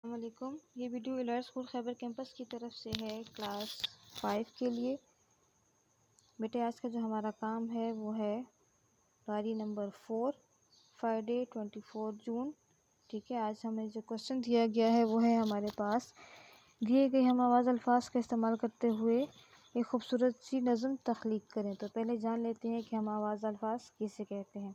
السلام علیکم، یہ ویڈیو الہیار اسکول خیبر کیمپس کی طرف سے ہے کلاس 5 کے لیے۔ بیٹے آج کا جو ہمارا کام ہے وہ ہے ڈائری نمبر 4 فرائیڈے 24 جون۔ ٹھیک ہے، آج ہمیں جو کوشچن دیا گیا ہے وہ ہے ہمارے پاس دیے گئے ہم آواز الفاظ کا استعمال کرتے ہوئے ایک خوبصورت سی نظم تخلیق کریں۔ تو پہلے جان لیتے ہیں کہ ہم آواز الفاظ کسے کہتے ہیں۔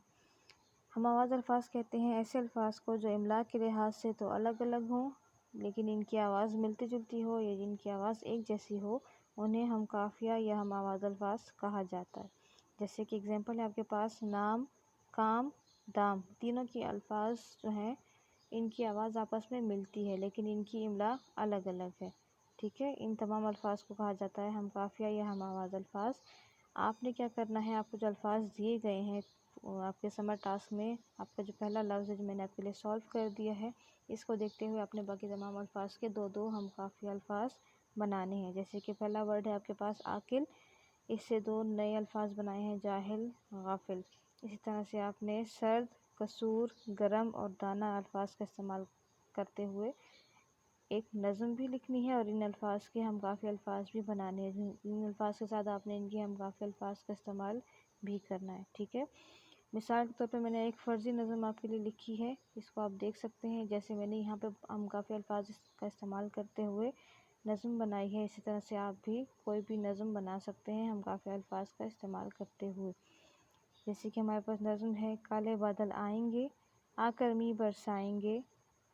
ہم آواز الفاظ کہتے ہیں ایسے الفاظ کو جو املا کے لحاظ سے تو الگ الگ ہوں لیکن ان کی آواز ملتی جلتی ہو یا جن کی آواز ایک جیسی ہو، انہیں ہم قافیہ یا ہم آواز الفاظ کہا جاتا ہے۔ جیسے کہ اگزامپل ہے آپ کے پاس نام، کام، دام، تینوں کی الفاظ جو ہیں ان کی آواز آپس میں ملتی ہے لیکن ان کی املا الگ الگ ہے۔ ٹھیک ہے، ان تمام الفاظ کو کہا جاتا ہے ہم قافیہ یا ہم آواز الفاظ۔ آپ نے کیا کرنا ہے، آپ کو جو الفاظ دیے گئے ہیں آپ کے سمر ٹاسک میں، آپ کا جو پہلا لفظ ہے جو میں نے آپ کے لیے سالو کر دیا ہے، اس کو دیکھتے ہوئے آپ نے باقی تمام الفاظ کے دو ہم قافیہ الفاظ بنانے ہیں۔ جیسے کہ پہلا ورڈ ہے آپ کے پاس عاقل، اس سے 2 نئے الفاظ بنائے ہیں جاہل، غافل۔ اسی طرح سے آپ نے سرد، کسور، گرم اور دانہ الفاظ کا استعمال کرتے ہوئے ایک نظم بھی لکھنی ہے اور ان الفاظ کے ہم قافیہ الفاظ بھی بنانے ہیں۔ ان الفاظ کے ساتھ آپ نے ان کی ہم قافیہ الفاظ کا استعمال بھی کرنا ہے۔ ٹھیک ہے، مثال کے طور پہ میں نے ایک فرضی نظم آپ کے لیے لکھی ہے، اس کو آپ دیکھ سکتے ہیں۔ جیسے میں نے یہاں پہ ہم قافیہ الفاظ کا استعمال کرتے ہوئے نظم بنائی ہے، اسی طرح سے آپ بھی کوئی بھی نظم بنا سکتے ہیں ہم قافیہ الفاظ کا استعمال کرتے ہوئے۔ جیسے کہ ہمارے پاس نظم ہے کالے بادل آئیں گے، آ کر می برسائیں گے،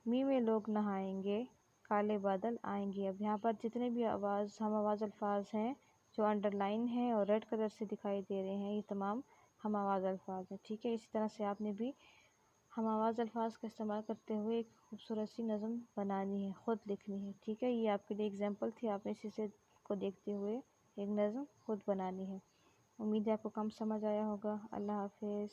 می میں لوگ نہائیں گے، کالے بادل آئیں گے۔ اب یہاں پر جتنے بھی ہم آواز الفاظ ہیں جو انڈر لائن ہیں اور ریڈ کلر سے دکھائی دے رہے ہیں، یہ تمام ہم آواز الفاظ ہیں۔ ٹھیک ہے، اسی طرح سے آپ نے بھی ہم آواز الفاظ کا استعمال کرتے ہوئے ایک خوبصورت سی نظم بنانی ہے، خود لکھنی ہے۔ ٹھیک ہے، یہ آپ کے لیے اگزامپل تھی، آپ نے اسی سے کو دیکھتے ہوئے ایک نظم خود بنانی ہے۔ امید ہے آپ کو کم سمجھ آیا ہوگا۔ اللہ حافظ۔